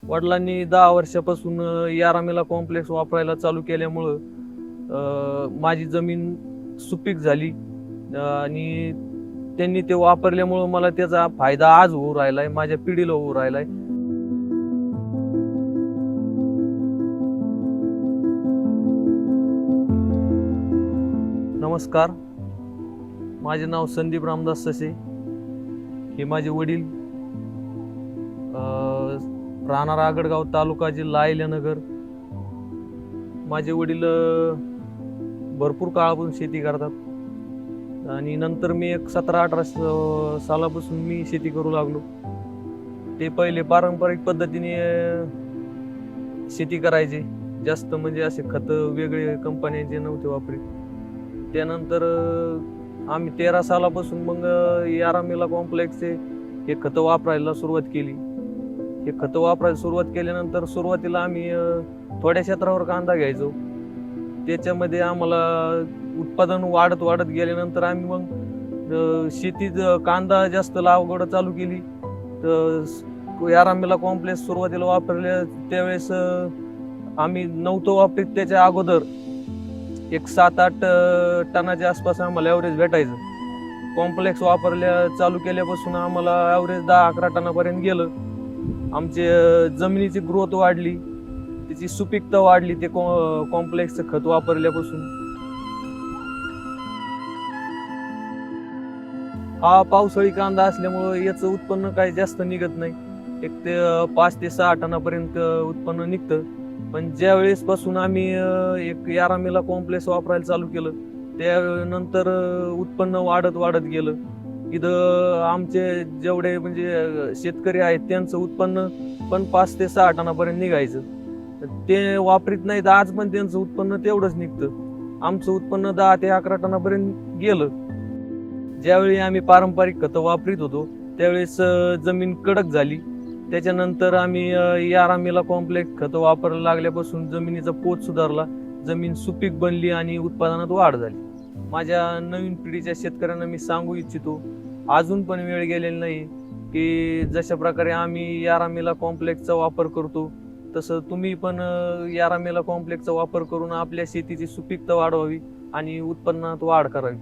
वडिलांनी 10 वर्षापासून यारामीला कॉम्प्लेक्स वापरायला चालू केल्यामुळं माझी जमीन सुपीक झाली आणि त्यांनी ते वापरल्यामुळं मला त्याचा फायदा आज होऊ राहिलाय, माझ्या पिढीला होऊ राहिलाय. नमस्कार, माझे नाव संदीप रामदास ससे. हे माझे वडील, राहणार आगडगाव, तालुका, जिल्हा अहिल्यानगर. माझे वडील भरपूर काळापासून शेती करतात आणि नंतर मी एक 17-18 सालापासून मी शेती करू लागलो. ते पहिले पारंपरिक पद्धतीने शेती करायचे, जास्त म्हणजे असे खत वेगळे कंपन्यांचे नव्हते वापरीत. त्यानंतर आम्ही 13 सालापासून मग यारामीला कॉम्प्लेक्सचे हे खतं वापरायला सुरुवात केली. हे खतं वापरायला सुरुवात केल्यानंतर सुरुवातीला आम्ही थोड्या क्षेत्रावर कांदा घ्यायचो. त्याच्यामध्ये आम्हाला उत्पादन वाढत वाढत गेल्यानंतर आम्ही मग शेतीत कांदा जास्त लागवड चालू केली. तर यारामीला कॉम्प्लेक्स सुरुवातीला वापरले त्यावेळेस आम्ही नव्हतो वापरीत. त्याच्या अगोदर एक 7-8 टनाच्या आसपास आम्हाला ॲव्हरेज भेटायचं. कॉम्प्लेक्स वापरल्या चालू केल्यापासून आम्हाला ॲव्हरेज 10-11 टनापर्यंत गेलं. आमचे जमिनीची ग्रोथ वाढली, त्याची सुपीकता वाढली ते कॉम्प्लेक्सचं खत वापरल्यापासून. हा पावसाळी कांदा असल्यामुळं याचं उत्पन्न काही जास्त निघत नाही. एक ते 5 ते 6 टनापर्यंत उत्पन्न निघतं. पण ज्या वेळेस पासून आम्ही एक यारामीला कॉम्प्लेक्स वापरायला चालू केलं त्यानंतर उत्पन्न वाढत वाढत गेलं. इथं आमचे जेवढे म्हणजे शेतकरी आहेत त्यांचं उत्पन्न पण 5 ते 6 टनापर्यंत निघायचं. ते वापरीत नाहीत आज पण त्यांचं उत्पन्न तेवढंच निघतं. आमचं उत्पन्न 10 ते 11 टनापर्यंत गेलं. ज्यावेळी आम्ही पारंपरिक खतं वापरीत होतो त्यावेळेस जमीन कडक झाली. त्याच्यानंतर आम्ही यारामीला कॉम्प्लेक्स खतं वापरायला लागल्यापासून जमिनीचा पोत सुधारला, जमीन सुपीक बनली आणि उत्पादनात वाढ झाली. माझ्या नवीन पिढीच्या शेतकऱ्यांना मी सांगू इच्छितो, अजून पण वेळ गेलेली नाही की जशा प्रकारे आम्ही यारामीला कॉम्प्लेक्सचा वापर करतो तसं तुम्ही पण यारामीला कॉम्प्लेक्सचा वापर करून आपल्या शेतीची सुपीकता वाढवावी आणि उत्पन्नात वाढ करावी.